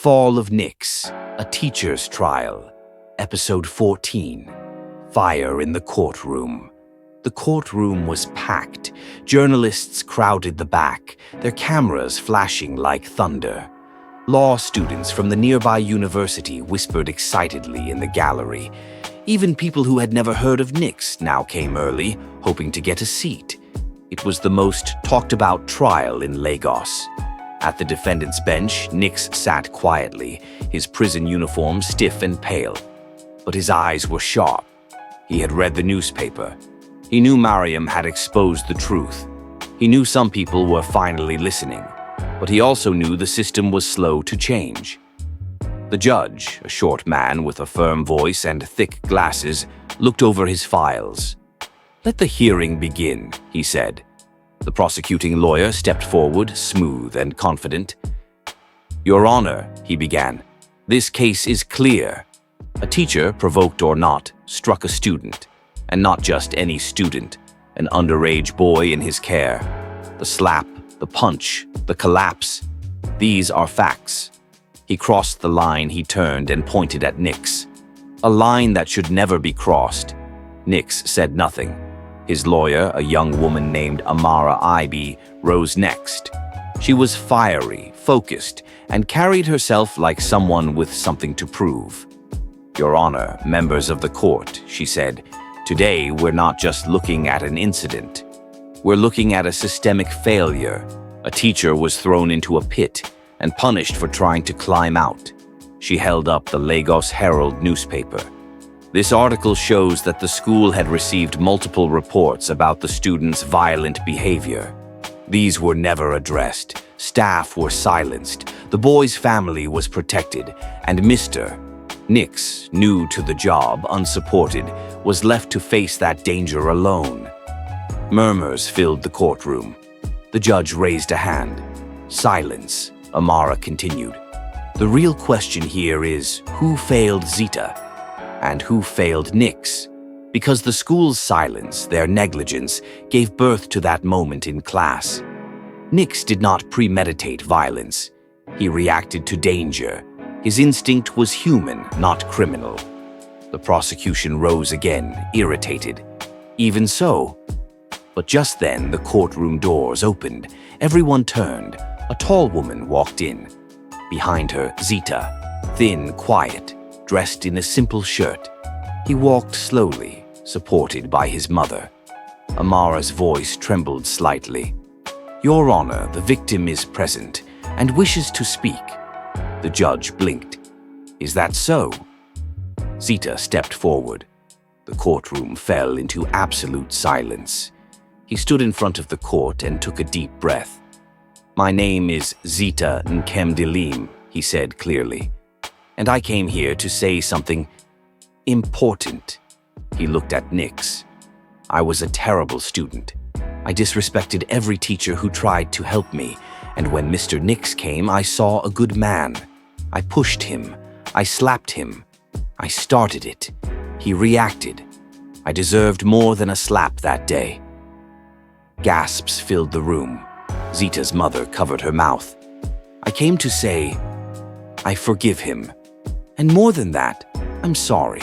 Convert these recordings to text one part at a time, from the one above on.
Fall of Knix, A Teacher's Trial, Episode 14, Fire in the Courtroom. The courtroom was packed. Journalists crowded the back, their cameras flashing like thunder. Law students from the nearby university whispered excitedly in the gallery. Even people who had never heard of Knix now came early, hoping to get a seat. It was the most talked-about trial in Lagos. At the defendant's bench, Knix sat quietly, his prison uniform stiff and pale. But his eyes were sharp. He had read the newspaper. He knew Mariam had exposed the truth. He knew some people were finally listening, but he also knew the system was slow to change. The judge, a short man with a firm voice and thick glasses, looked over his files. "Let the hearing begin," he said. The prosecuting lawyer stepped forward, smooth and confident. "Your Honor," he began, "this case is clear. A teacher, provoked or not, struck a student. And not just any student, an underage boy in his care. The slap, the punch, the collapse. These are facts." He crossed the line. He turned and pointed at Knix. A line that should never be crossed. Knix said nothing. His lawyer, a young woman named Amara Ibe, rose next. She was fiery, focused, and carried herself like someone with something to prove. "Your Honor, members of the court," she said, "today we're not just looking at an incident. We're looking at a systemic failure. A teacher was thrown into a pit and punished for trying to climb out." She held up the Lagos Herald newspaper. "This article shows that the school had received multiple reports about the student's violent behavior. These were never addressed. Staff were silenced. The boy's family was protected, and Mr. Knix, new to the job, unsupported, was left to face that danger alone." Murmurs filled the courtroom. The judge raised a hand. Silence. Amara continued. "The real question here is, who failed Zita? And who failed Knix? Because the school's silence, their negligence, gave birth to that moment in class. Knix did not premeditate violence. He reacted to danger. His instinct was human, not criminal." The prosecution rose again, irritated. "Even so." But just then, the courtroom doors opened. Everyone turned. A tall woman walked in. Behind her, Zita, thin, quiet, dressed in a simple shirt. He walked slowly, supported by his mother. Amara's voice trembled slightly. "Your Honor, the victim is present and wishes to speak." The judge blinked. "Is that so?" Zita stepped forward. The courtroom fell into absolute silence. He stood in front of the court and took a deep breath. "My name is Zita Nkemdilim," he said clearly. "And I came here to say something important." He looked at Knix. "I was a terrible student. I disrespected every teacher who tried to help me, and when Mr. Knix came, I saw a good man. I pushed him. I slapped him. I started it. He reacted. I deserved more than a slap that day." Gasps filled the room. Zita's mother covered her mouth. "I came to say, I forgive him. And more than that, I'm sorry.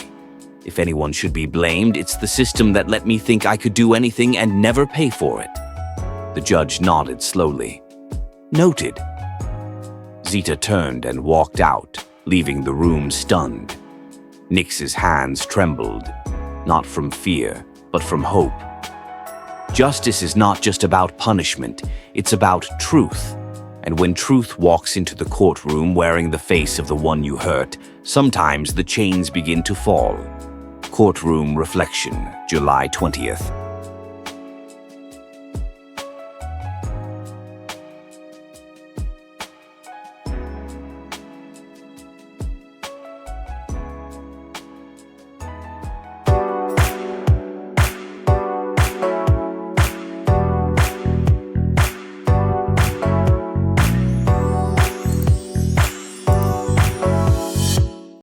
If anyone should be blamed, it's the system that let me think I could do anything and never pay for it." The judge nodded slowly. "Noted." Zita turned and walked out, leaving the room stunned. Knix's hands trembled, not from fear, but from hope. Justice is not just about punishment, it's about truth. And when truth walks into the courtroom wearing the face of the one you hurt, sometimes the chains begin to fall. Courtroom Reflection, July 20th.